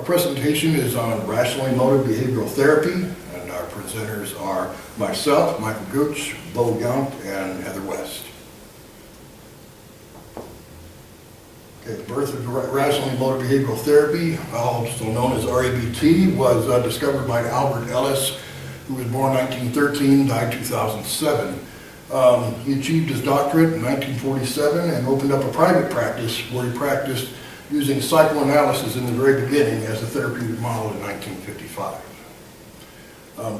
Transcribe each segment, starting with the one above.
Our presentation is on rational emotive behavioral therapy, and our presenters are myself, Michael Gooch, Bo Yount, and Heather West. Okay, the birth of rational emotive behavioral therapy, also known as REBT, was discovered by Albert Ellis, who was born 1913, died 2007. He achieved his doctorate in 1947 and opened up a private practice where he practiced using psychoanalysis in the very beginning as a therapeutic model in 1955.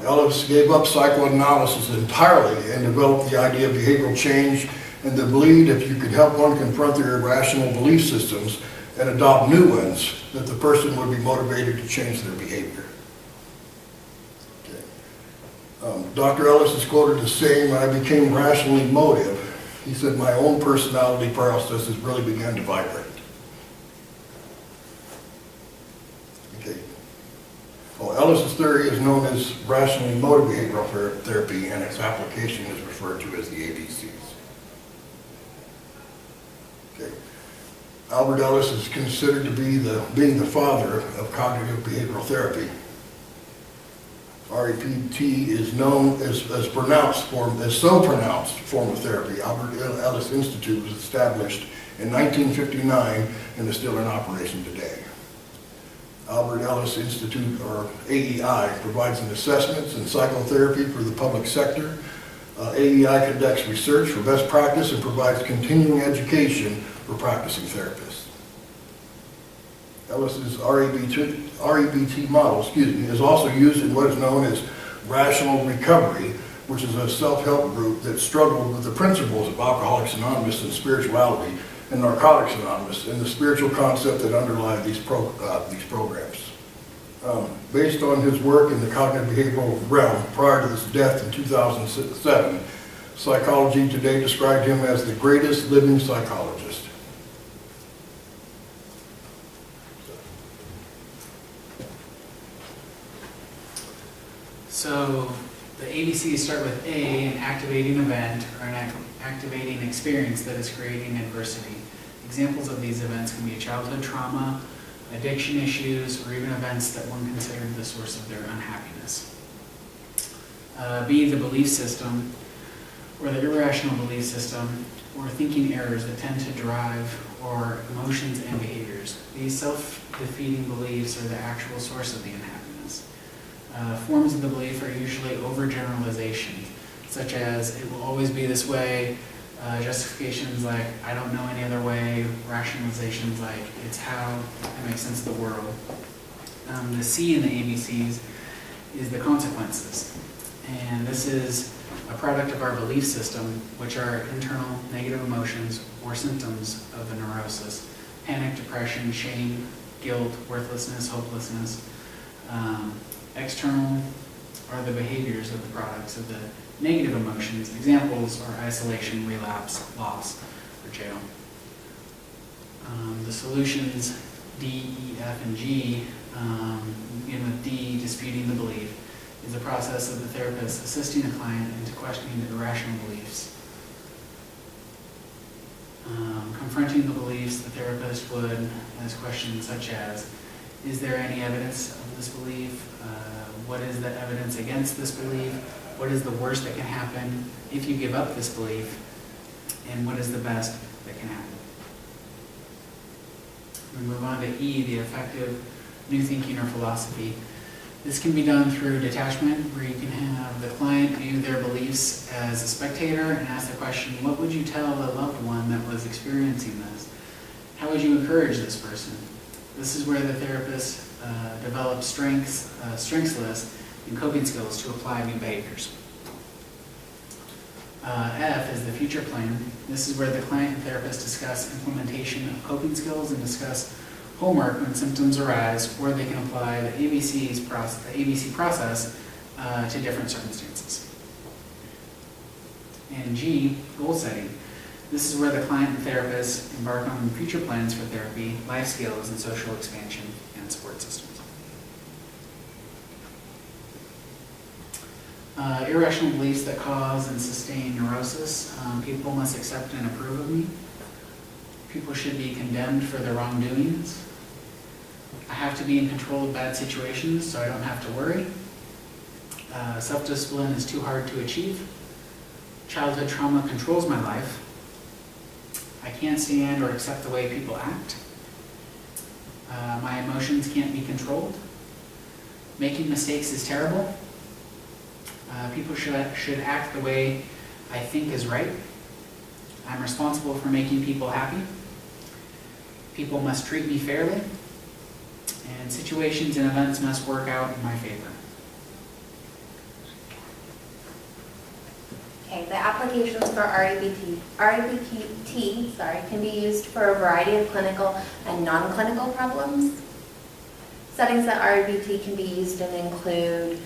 Ellis gave up psychoanalysis entirely and developed the idea of behavioral change and the belief if you could help one confront their irrational belief systems and adopt new ones, that the person would be motivated to change their behavior. Dr. Ellis is quoted as saying, "When I became rationally emotive," he said, "my own personality processes really began to vibrate." Okay. Well, Ellis's theory is known as rational emotive behavioral therapy, and its application is referred to as the ABCs. Okay. Albert Ellis is considered to be being the father of cognitive behavioral therapy. REBT is known as so pronounced form of therapy. Albert Ellis Institute was established in 1959 and is still in operation today. Albert Ellis Institute, or AEI, provides an assessments and psychotherapy for the public sector. AEI conducts research for best practice and provides continuing education for practicing therapists. Ellis's REBT model, is also used in what is known as Rational Recovery, which is a self-help group that struggled with the principles of Alcoholics Anonymous and spirituality and Narcotics Anonymous and the spiritual concept that underlie these programs. Based on his work in the cognitive behavioral realm prior to his death in 2007, Psychology Today described him as the greatest living psychologist. So the ABCs start with A, an activating event or an activating experience that is creating adversity. Examples of these events can be childhood trauma, addiction issues, or even events that one considered the source of their unhappiness. B, the belief system, or the irrational belief system, or thinking errors that tend to drive or emotions and behaviors. These self-defeating beliefs are the actual source of the unhappiness. Forms of the belief are usually overgeneralization, such as "it will always be this way," justifications like "I don't know any other way," rationalizations like "it's how I make sense of the world." The C in the ABCs is the consequences, and this is a product of our belief system, which are internal negative emotions or symptoms of a neurosis: panic, depression, shame, guilt, worthlessness, hopelessness. External are the behaviors of the products of the negative emotions. Examples are isolation, relapse, loss, or jail. The solutions D, E, F, and G, begin with D, disputing the belief, is the process of the therapist assisting a client into questioning the irrational beliefs. Confronting the beliefs, the therapist would ask questions such as, is there any evidence of this belief? What is the evidence against this belief? What is the worst that can happen if you give up this belief? And what is the best that can happen? We move on to E, the effective new thinking or philosophy. This can be done through detachment, where you can have the client view their beliefs as a spectator and ask the question, what would you tell a loved one that was experiencing this? How would you encourage this person? This is where the therapist develops strengths lists and coping skills to apply new behaviors. F is the future plan. This is where the client and therapist discuss implementation of coping skills and discuss homework when symptoms arise, or they can apply the ABC process to different circumstances. And G, goal setting. This is where the client and therapist embark on future plans for therapy, life skills, and social expansion and support systems. Irrational beliefs that cause and sustain neurosis. People must accept and approve of me. People should be condemned for their wrongdoings. I have to be in control of bad situations so I don't have to worry. Self-discipline is too hard to achieve. Childhood trauma controls my life. I can't stand or accept the way people act. My emotions can't be controlled. Making mistakes is terrible. People should act the way I think is right. I'm responsible for making people happy. People must treat me fairly. And situations and events must work out in my favor. Okay, the applications for REBT can be used for a variety of clinical and non-clinical problems. Settings that REBT can be used in include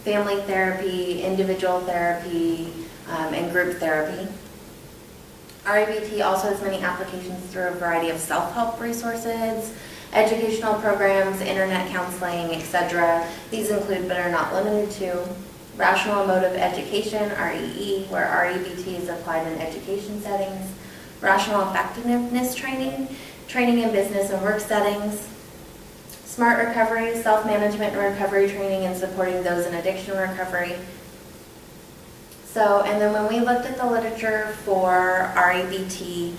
family therapy, individual therapy, and group therapy. REBT also has many applications through a variety of self-help resources, educational programs, internet counseling, etc. These include but are not limited to rational emotive education, REE, where REBT is applied in education settings, rational effectiveness training, training in business and work settings, smart recovery, self-management and recovery training and supporting those in addiction recovery. So, and then when we looked at the literature for REBT,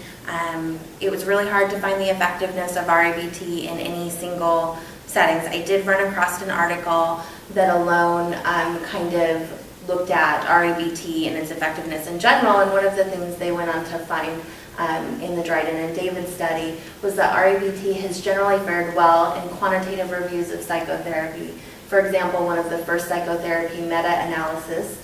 it was really hard to find the effectiveness of REBT in any single settings. I did run across an article that alone kind of looked at REBT and its effectiveness in general, and one of the things they went on to find in the Dryden and David study was that REBT has generally fared well in quantitative reviews of psychotherapy. For example, one of the first psychotherapy meta-analysis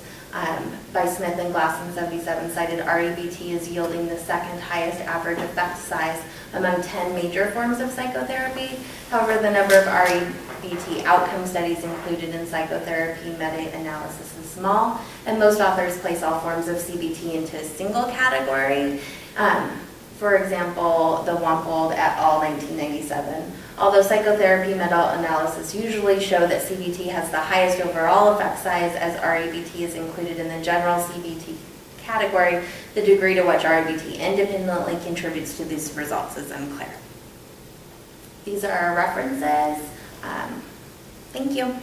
by Smith and Glass in 1977 cited REBT as yielding the second highest average effect size among 10 major forms of psychotherapy. However, the number of REBT outcome studies included in psychotherapy meta-analysis is small, and most authors place all forms of CBT into a single category. For example, the Wampold et al. 1997. Although psychotherapy meta-analysis usually show that CBT has the highest overall effect size, as REBT is included in the general CBT category, the degree to which REBT independently contributes to these results is unclear. These are our references. Thank you.